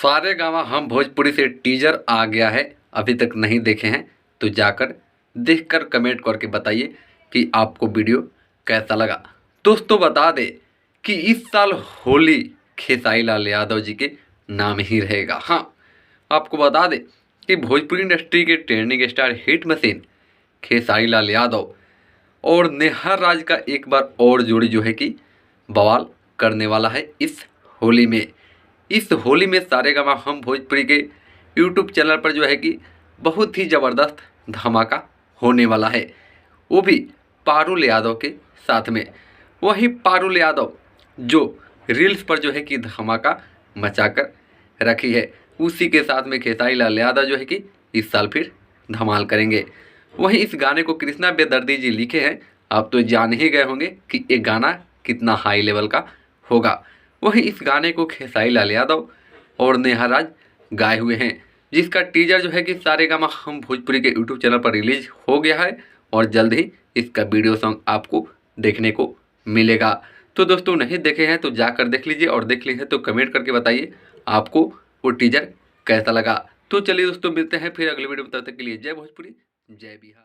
सारेगामा हम भोजपुरी से टीजर आ गया है, अभी तक नहीं देखे हैं तो जाकर देखकर कमेंट करके बताइए कि आपको वीडियो कैसा लगा। दोस्तों बता दें कि इस साल होली खेसारी लाल यादव जी के नाम ही रहेगा। हाँ, आपको बता दें कि भोजपुरी इंडस्ट्री के trending star hit machine Khesari Lal Yadav और नेहा राज का एक बार और जोड़ी जो है कि बवाल करने वाला है इस होली में। इस होली में सारेगामा हम भोजपुरी के यूट्यूब चैनल पर जो है कि बहुत ही ज़बरदस्त धमाका होने वाला है, वो भी पारुल यादव के साथ में। वहीं पारुल यादव जो रील्स पर जो है कि धमाका मचाकर रखी है, उसी के साथ में खेसारी लाल यादव जो है कि इस साल फिर धमाल करेंगे। वहीं इस गाने को कृष्णा बेदर्दी जी लिखे हैं, आप तो जान ही गए होंगे कि ये गाना कितना हाई लेवल का होगा। वहीं इस गाने को खेसारी लाल यादव और नेहा राज गाए हुए हैं, जिसका टीजर जो है कि सारेगामा हम भोजपुरी के यूट्यूब चैनल पर रिलीज हो गया है और जल्द ही इसका वीडियो सॉन्ग आपको देखने को मिलेगा। तो दोस्तों नहीं देखे हैं तो जाकर देख लीजिए, और देख लिए हैं तो कमेंट करके बताइए आपको वो टीजर कैसा लगा। तो चलिए दोस्तों, मिलते हैं फिर अगले वीडियो में, तब तक के लिए जय भोजपुरी जय बिहार।